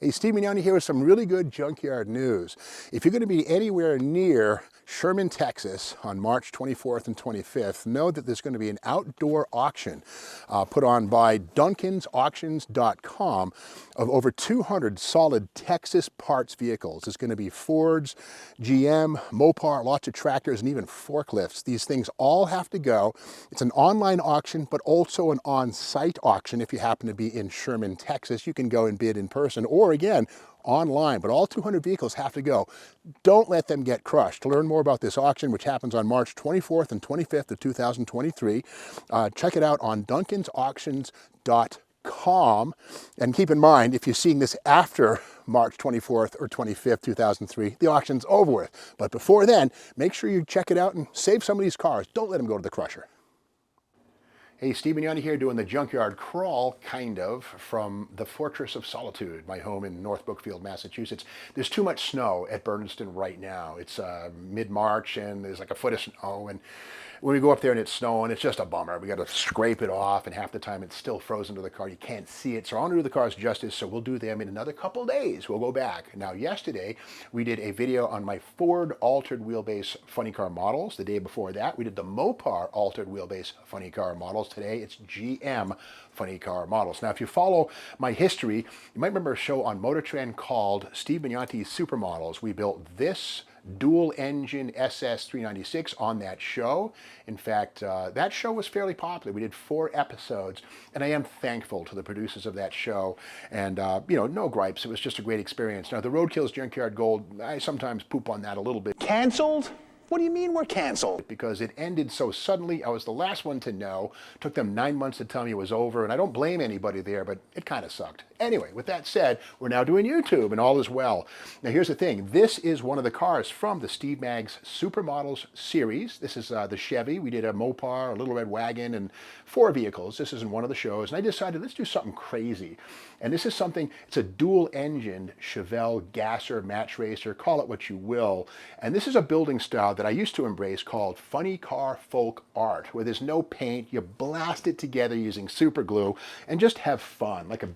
Hey, Steve Mignani here with some really good junkyard news. If you're going to be anywhere near Sherman, Texas on March 24th and 25th, know that there's going to be an outdoor auction put on by duncansauctions.com of over 200 solid Texas parts vehicles. There's going to be Fords, GM, Mopar, lots of tractors, and even forklifts. These things all have to go. It's an online auction, but also an on-site auction. If you happen to be in Sherman, Texas, you can go and bid in person or again, online, but all 200 vehicles have to go. Don't let them get crushed. To learn more about this auction, which happens on March 24th and 25th of 2023, check it out on duncansauctions.com. And keep in mind, if you're seeing this after March 24th or 25th, 2003, the auction's over with. But before then, make sure you check it out and save some of these cars. Don't let them go to the crusher. Hey, Steve Mignani here doing the junkyard crawl, kind of, from the Fortress of Solitude, my home in North Brookfield, Massachusetts. There's too much snow at Berniston right now. It's mid-March and there's like a foot of snow, and when we go up there and it's snowing, it's just a bummer. We got to scrape it off, and half the time it's still frozen to the car. You can't see it, so I want to do the cars justice, so we'll do them in another couple days. We'll go back. Now, yesterday, we did a video on my Ford altered wheelbase funny car models. The day before that, we did the Mopar altered wheelbase funny car models. Today, it's GM funny car models. Now, if you follow my history, you might remember a show on Motor Trend called Steve Mignani's Supermodels. We built this dual engine SS 396 on that show. In fact, that show was fairly popular. We did 4 episodes, and I am thankful to the producers of that show. And, no gripes. It was just a great experience. Now, the Roadkill's Junkyard Gold, I sometimes poop on that a little bit. Canceled? What do you mean we're canceled? Because it ended so suddenly. I was the last one to know. Took them 9 months to tell me it was over, and I don't blame anybody there, but it kind of sucked. Anyway, with that said, we're now doing YouTube, and all is well. Now, here's the thing. This is one of the cars from the Steve Mag's Supermodels series. This is the Chevy. We did a Mopar, a Little Red Wagon, and 4 vehicles. This is in one of the shows, and I decided let's do something crazy. And this is something, it's a dual-engined Chevelle gasser, match racer, call it what you will. And this is a building style that I used to embrace called funny car folk art, where there's no paint, you blast it together using super glue and just have fun, like a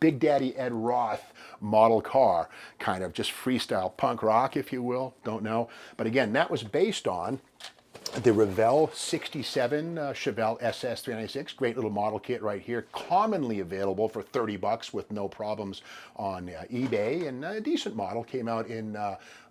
Big Daddy Ed Roth model car, kind of just freestyle punk rock, if you will, don't know. But again, that was based on the Revell 67 Chevelle SS 396, great little model kit right here, commonly available for $30 with no problems on eBay, and a decent model, came out in,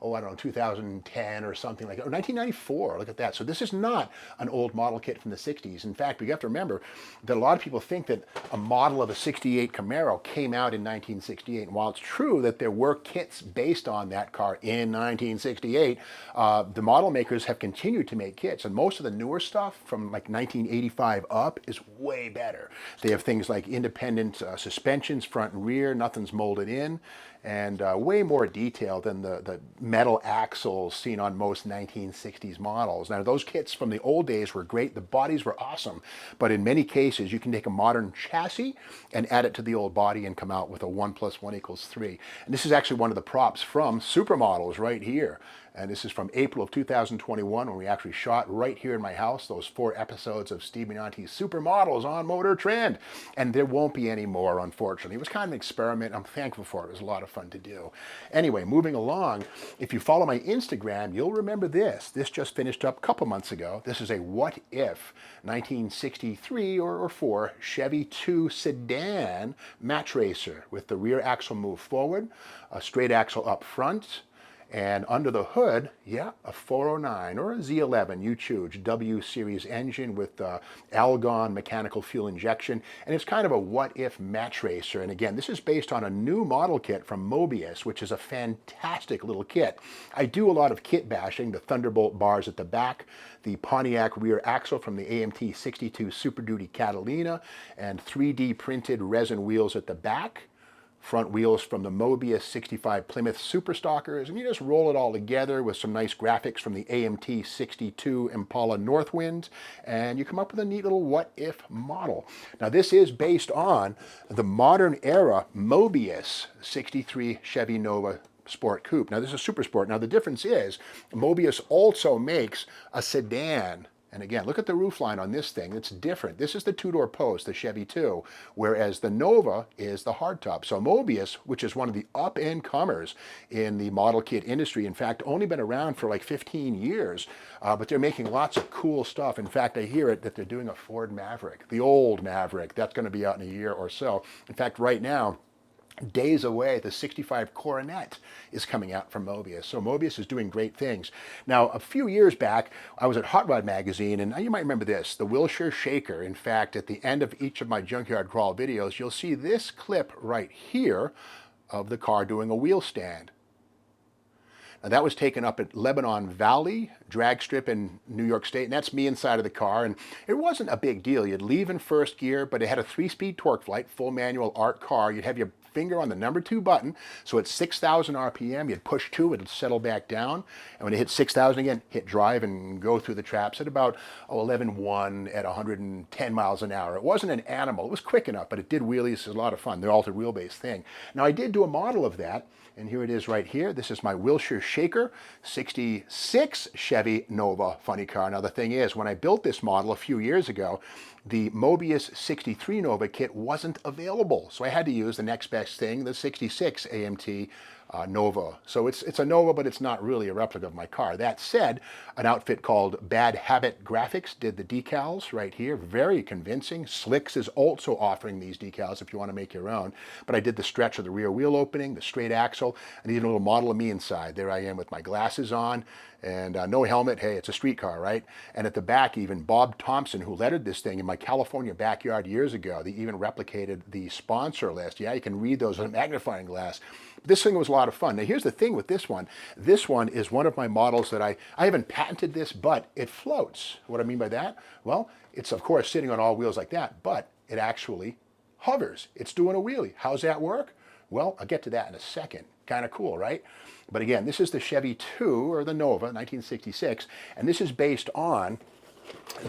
2010 or something like that, or 1994, look at that. So this is not an old model kit from the 60s. In fact, we have to remember that a lot of people think that a model of a 68 Camaro came out in 1968, and while it's true that there were kits based on that car in 1968, the model makers have continued to make kits, and most of the newer stuff from like 1985 up is way better. They have things like independent suspensions, front and rear, nothing's molded in, and way more detail than the metal axles seen on most 1960s models. Now, those kits from the old days were great. The bodies were awesome, but in many cases, you can take a modern chassis and add it to the old body and come out with a 1 + 1 = 3. And this is actually one of the props from Supermodels right here. And this is from April of 2021, when we actually shot right here in my house those 4 episodes of Steve Mignani's Supermodels on Motor Trend. And there won't be any more, unfortunately. It was kind of an experiment. I'm thankful for it. It was a lot of fun to do. Anyway, moving along, if you follow my Instagram, you'll remember this. This just finished up a couple months ago. This is a What If 1963 or 4 Chevy II sedan match racer with the rear axle moved forward, a straight axle up front, and under the hood, yeah, a 409 or a Z11, you choose, W series engine with Algon mechanical fuel injection. And it's kind of a what-if match racer. And again, this is based on a new model kit from Mobius, which is a fantastic little kit. I do a lot of kit bashing, the Thunderbolt bars at the back, the Pontiac rear axle from the AMT 62 Super Duty Catalina, and 3D printed resin wheels at the back. Front wheels from the Mobius 65 Plymouth Superstockers, and you just roll it all together with some nice graphics from the AMT 62 Impala Northwind, and you come up with a neat little what-if model. Now, this is based on the modern era Mobius 63 Chevy Nova Sport Coupe. Now, this is a Super Sport. Now, the difference is Mobius also makes a sedan And again, look at the roofline on this thing. It's different. This is the two-door post, the Chevy II, whereas the Nova is the hardtop. So Mobius, which is one of the up-and-comers in the model kit industry, in fact, only been around for like 15 years, but they're making lots of cool stuff. In fact, I hear it that they're doing a Ford Maverick, the old Maverick. That's going to be out in a year or so. In fact, right now, days away, the 65 Coronet is coming out from Mobius. So Mobius is doing great things. Now, a few years back, I was at Hot Rod Magazine, and you might remember this, the Wilshire Shaker. In fact, at the end of each of my Junkyard Crawl videos, you'll see this clip right here of the car doing a wheel stand. Now, that was taken up at Lebanon Valley drag strip in New York State, and that's me inside of the car, and it wasn't a big deal. You'd leave in first gear, but it had a 3-speed torque flight, full manual art car. You'd have your finger on the number 2 button, so at 6,000 RPM, you'd push 2, it'd settle back down, and when it hit 6,000 again, hit drive and go through the traps at about 11.1 at 110 miles an hour. It wasn't an animal, it was quick enough, but it did wheelies. It was a lot of fun, the altered wheelbase thing. Now, I did do a model of that, and here it is right here. This is my Wilshire Shaker 66 Chevy Nova funny car. Now, the thing is, when I built this model a few years ago, the Mobius 63 Nova kit wasn't available. So I had to use the next best thing, the 66 AMT Nova. So it's a Nova, but it's not really a replica of my car. That said, an outfit called Bad Habit Graphics did the decals right here. Very convincing. Slicks is also offering these decals if you want to make your own. But I did the stretch of the rear wheel opening, the straight axle, and even a little model of me inside. There I am with my glasses on and no helmet. Hey, it's a street car, right? And at the back, even Bob Thompson, who lettered this thing in my California backyard years ago, they even replicated the sponsor list. Yeah, you can read those with a magnifying glass. This thing was a lot of fun. Now, here's the thing with this one. This one is one of my models that I haven't patented this, but it floats. What I mean by that? Well, it's, of course, sitting on all wheels like that, but it actually hovers. It's doing a wheelie. How's that work? Well, I'll get to that in a second. Kind of cool, right? But again, this is the Chevy II, or the Nova, 1966, and this is based on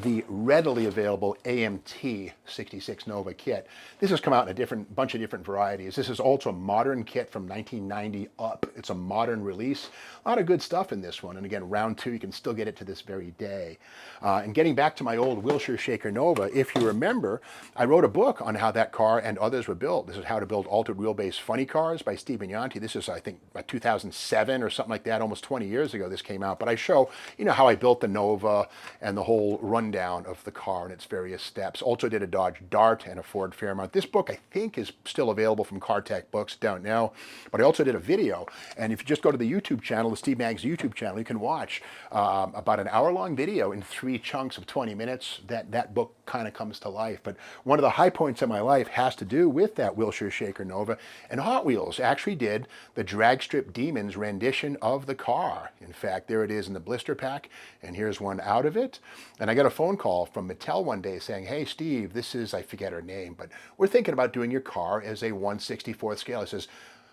the readily available AMT 66 Nova kit. This has come out in a bunch of different varieties. This is also a modern kit from 1990 up. It's a modern release. A lot of good stuff in this one. And again, round 2, you can still get it to this very day. And getting back to my old Wilshire Shaker Nova, if you remember, I wrote a book on how that car and others were built. This is How to Build Altered Wheelbase Funny Cars by Steve Bignanti. This is, I think, 2007 or something like that. Almost 20 years ago this came out. But I show, how I built the Nova and the whole rundown of the car and its various steps. Also did a Dodge Dart and a Ford Fairmont. This book, I think, is still available from Car Tech Books, don't know. But I also did a video, and if you just go to the YouTube channel, the Steve Maggs YouTube channel, you can watch about an hour-long video in 3 chunks of 20 minutes. That book kind of comes to life. But one of the high points of my life has to do with that Wilshire Shaker Nova, and Hot Wheels actually did the Drag Strip Demons rendition of the car. In fact, there it is in the blister pack, and here's one out of it. And I got a phone call from Mattel one day saying, hey, Steve, this is, I forget her name, but we're thinking about doing your car as a 1/64th scale. I says,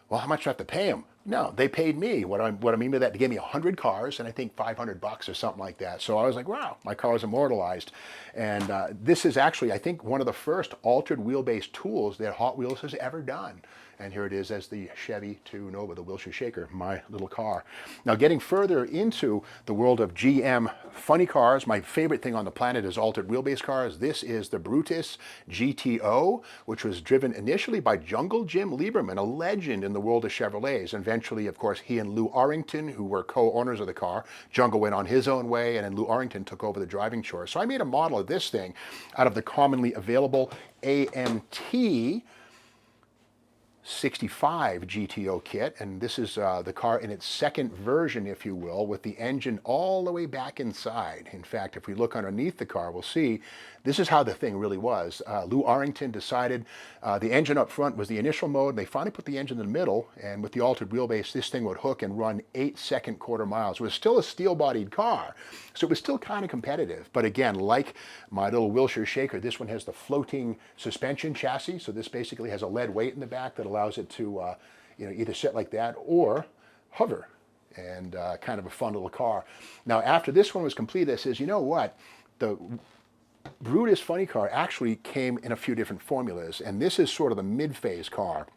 well, how much do I have to pay them? No, they paid me. What I mean by that, they gave me 100 cars and I think $500 or something like that. So I was like, wow, my car is immortalized. And this is actually, I think, one of the first altered wheelbase tools that Hot Wheels has ever done. And here it is as the Chevy II Nova, the Wilshire Shaker, my little car. Now, getting further into the world of GM funny cars, my favorite thing on the planet is altered wheelbase cars. This is the Brutus GTO, which was driven initially by Jungle Jim Lieberman, a legend in the world of Chevrolets. And eventually, of course, he and Lou Arrington, who were co-owners of the car, Jungle went on his own way, and then Lou Arrington took over the driving chores. So I made a model of this thing out of the commonly available AMT 65 GTO kit, and this is the car in its second version, if you will, with the engine all the way back inside. In fact, if we look underneath the car, we'll see this is how the thing really was. Lou Arrington decided the engine up front was the initial mode, and they finally put the engine in the middle, and with the altered wheelbase, this thing would hook and run 8-second quarter miles. It was still a steel-bodied car, so it was still kind of competitive. But again, like my little Wilshire Shaker, this one has the floating suspension chassis, so this basically has a lead weight in the back that allows it to either sit like that or hover, and kind of a fun little car. Now, after this one was complete, I says, you know what? The Brutus funny car actually came in a few different formulas, and this is sort of the mid-phase car.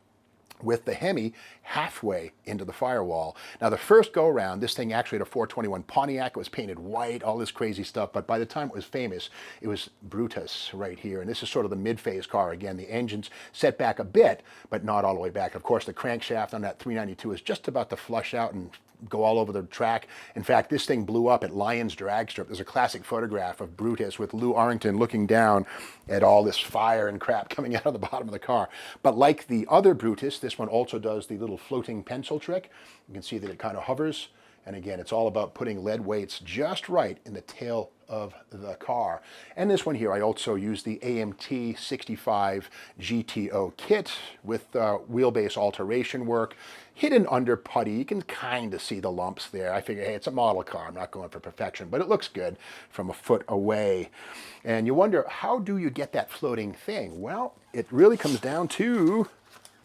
with the Hemi halfway into the firewall. Now the first go around, this thing actually had a 421 Pontiac. It was painted white, all this crazy stuff, but by the time it was famous, it was Brutus right here. And this is sort of the mid-phase car. Again, the engine's set back a bit, but not all the way back. Of course, the crankshaft on that 392 is just about to flush out and go all over the track. In fact, this thing blew up at Lyons Drag Strip. There's a classic photograph of Brutus with Lou Arrington looking down at all this fire and crap coming out of the bottom of the car. But like the other Brutus, this one also does the little floating pencil trick. You can see that it kind of hovers. And again, it's all about putting lead weights just right in the tail of the car. And this one here, I also use the AMT 65 GTO kit with wheelbase alteration work. Hidden under putty, you can kind of see the lumps there. I figure, hey, it's a model car. I'm not going for perfection, but it looks good from a foot away. And you wonder, how do you get that floating thing? Well, it really comes down to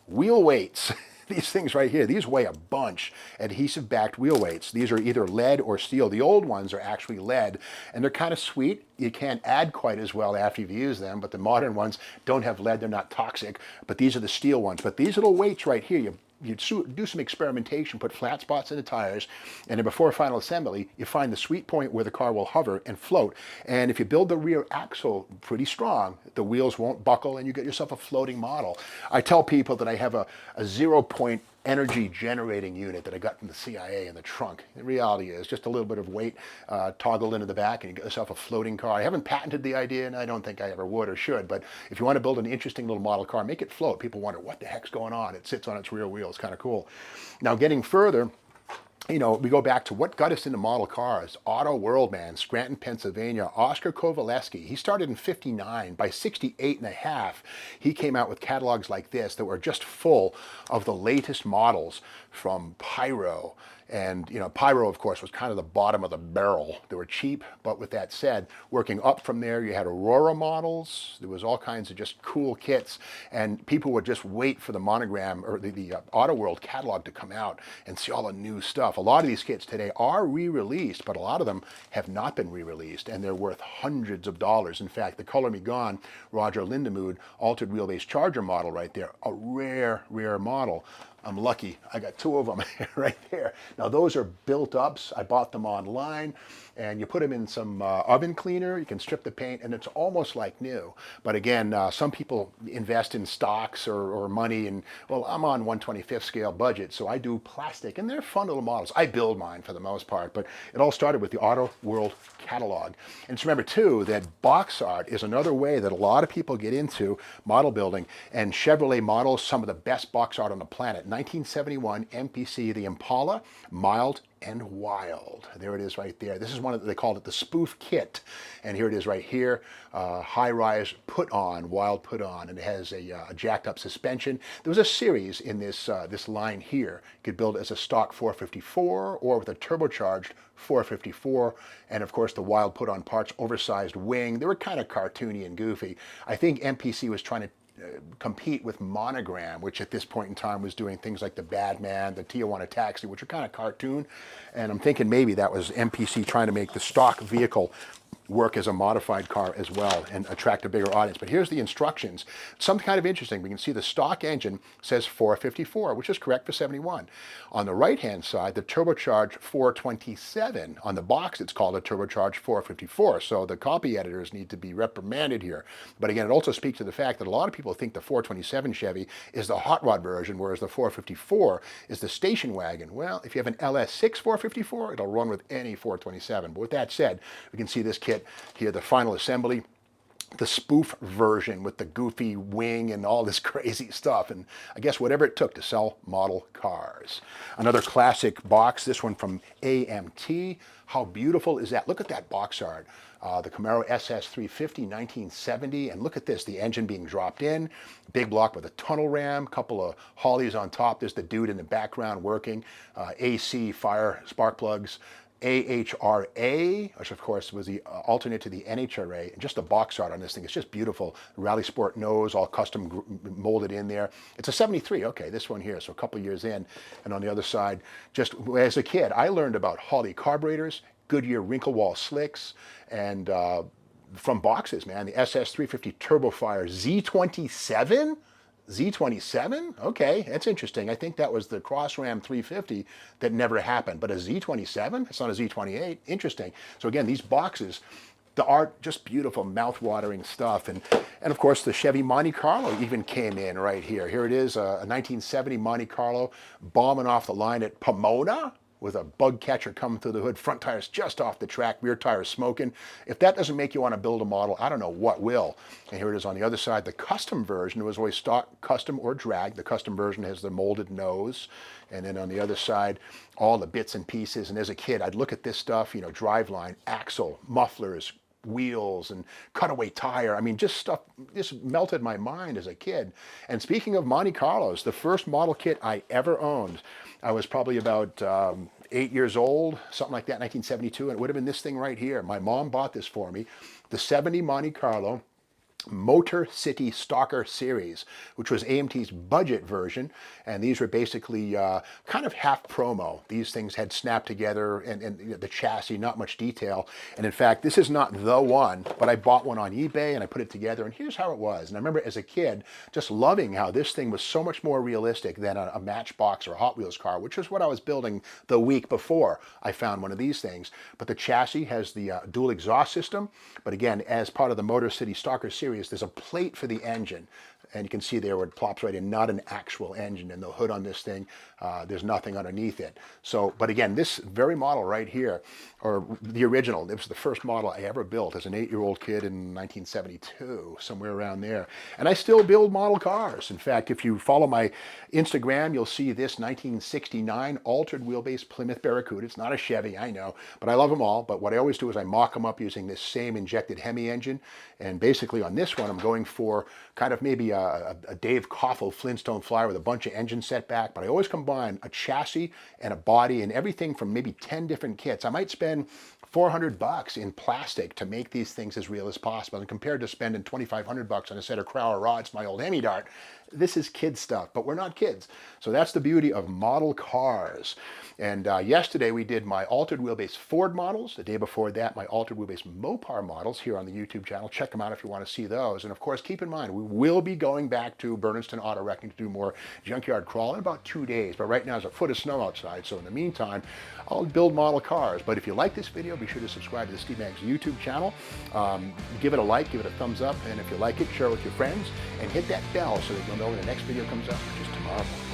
wheel weights. These things right here, these weigh a bunch. Adhesive-backed wheel weights. These are either lead or steel. The old ones are actually lead, and they're kind of sweet. You can't add quite as well after you've used them, but the modern ones don't have lead. They're not toxic, but these are the steel ones. But these little weights right here, you do some experimentation, put flat spots in the tires, and then before final assembly, you find the sweet point where the car will hover and float. And if you build the rear axle pretty strong, the wheels won't buckle and you get yourself a floating model. I tell people that I have a 0-point energy generating unit that I got from the CIA in the trunk. The reality is just a little bit of weight toggled into the back and you get yourself a floating car. I haven't patented the idea and I don't think I ever would or should, but if you want to build an interesting little model car, make it float. People wonder what the heck's going on. It sits on its rear wheel. It's kind of cool. Now getting further, you know, we go back to what got us into model cars. Auto World man, Scranton, Pennsylvania, Oscar Kovaleski. He started in '59. By '68 and a half, he came out with catalogs like this that were just full of the latest models from Pyro. And, you know, Pyro, of course, was kind of the bottom of the barrel. They were cheap, but with that said, working up from there, you had Aurora models. There was all kinds of just cool kits, and people would just wait for the monogram or the Auto World catalog to come out and see all the new stuff. A lot of these kits today are re-released, but a lot of them have not been re-released, and they're worth hundreds of dollars. In fact, the Color Me Gone Roger Lindemood altered wheelbase Charger model right there, a rare, rare model. I'm lucky, I got two of them right there. Now those are built ups. I bought them online, and you put them in some oven cleaner, you can strip the paint, and it's almost like new. But again, some people invest in stocks or money, and well, I'm on 1/25th scale budget, so I do plastic, and they're fun little models. I build mine for the most part, but it all started with the Auto World catalog. And just remember too, that box art is another way that a lot of people get into model building, and Chevrolet models some of the best box art on the planet. 1971 MPC, the Impala, mild and wild. There it is right there. This is one of, they called it the spoof kit. And here it is right here, high-rise put-on, wild put-on, and it has a jacked-up suspension. There was a series in this, this line here. You could build it as a stock 454 or with a turbocharged 454, and of course the wild put-on parts, oversized wing. They were kind of cartoony and goofy. I think MPC was trying to compete with Monogram, which at this point in time was doing things like the Badman, the Tijuana Taxi, which are kind of cartoon. And I'm thinking maybe that was MPC trying to make the stock vehicle work as a modified car as well and attract a bigger audience. But here's the instructions. Something kind of interesting. We can see the stock engine says 454, which is correct for 71. On the right-hand side, the turbocharged 427. On the box, it's called a turbocharged 454. So the copy editors need to be reprimanded here. But again, it also speaks to the fact that a lot of people think the 427 Chevy is the hot rod version, whereas the 454 is the station wagon. Well, if you have an LS6 454, it'll run with any 427. But with that said, we can see this kit here, the final assembly, the spoof version with the goofy wing and all this crazy stuff, and I guess whatever it took to sell model cars. Another classic box, this one from AMT. How beautiful is that? Look at that box art. The Camaro SS 350, 1970, and look at this, the engine being dropped in, big block with a tunnel ram, couple of Hollies on top. There's the dude in the background working, AC, fire, spark plugs, AHRA, which of course was the alternate to the NHRA, and just the box art on this thing, it's just beautiful. Rally Sport nose, all custom molded in there. It's a 73, okay, this one here, so a couple years in. And on the other side, just as a kid, I learned about Holley carburetors, Goodyear wrinkle wall slicks, and from boxes, man, the SS 350 Turbofire Z27, Z27? Okay, that's interesting. I think that was the Cross Ram 350 that never happened, but a Z27? It's not a Z28. Interesting. So again, these boxes, the art, just beautiful, mouth-watering stuff. And of course, the Chevy Monte Carlo even came in right here. Here it is, a 1970 Monte Carlo bombing off the line at Pomona, with a bug catcher coming through the hood, front tires just off the track, rear tires smoking. If that doesn't make you want to build a model, I don't know what will. And here it is on the other side, the custom version. It was always stock, custom, or drag. The custom version has the molded nose. And then on the other side, all the bits and pieces. And as a kid, I'd look at this stuff, you know, driveline, axle, mufflers, wheels, and cutaway tire. I mean, just stuff just melted my mind as a kid. And speaking of Monte Carlos, the first model kit I ever owned, I was probably about 8 years old, something like that, 1972, and it would have been this thing right here. My mom bought this for me, the 70 Monte Carlo Motor City Stalker series, which was AMT's budget version, and these were basically kind of half promo. These things had snapped together, and the chassis, not much detail. And in fact, this is not the one, but I bought one on eBay and I put it together, and here's how it was. And I remember as a kid just loving how this thing was so much more realistic than a Matchbox or a Hot Wheels car, which is what I was building the week before I found one of these things. But the chassis has the dual exhaust system, but again, as part of the Motor City Stalker series, there's a plate for the engine, and you can see there where it plops right in, not an actual engine. And the hood on this thing, there's nothing underneath it. So, but again, this very model right here, or the original, it was the first model I ever built as an 8-year-old kid in 1972, somewhere around there. And I still build model cars. In fact, if you follow my Instagram, you'll see this 1969 altered wheelbase Plymouth Barracuda. It's not a Chevy, I know, but I love them all. But what I always do is I mock them up using this same injected Hemi engine. And basically on this one, I'm going for kind of maybe a Dave Koffel Flintstone Flyer with a bunch of engine setback, but I always combine a chassis and a body and everything from maybe 10 different kits. I might spend $400 in plastic to make these things as real as possible. And compared to spending $2,500 on a set of Crowler rods, my old Hemi Dart, this is kid stuff, but we're not kids. So that's the beauty of model cars. And yesterday we did my altered wheelbase Ford models. The day before that, my altered wheelbase Mopar models here on the YouTube channel. Check them out if you want to see those. And of course, keep in mind, we will be going back to Bernardston Auto Wrecking to do more junkyard crawl in about 2 days. But right now there's a foot of snow outside. So in the meantime, I'll build model cars. But if you like this video, be sure to subscribe to the Steve Maggs YouTube channel. Give it a like, give it a thumbs up. And if you like it, share it with your friends and hit that bell so that you'll know when the next video comes up, which is tomorrow morning.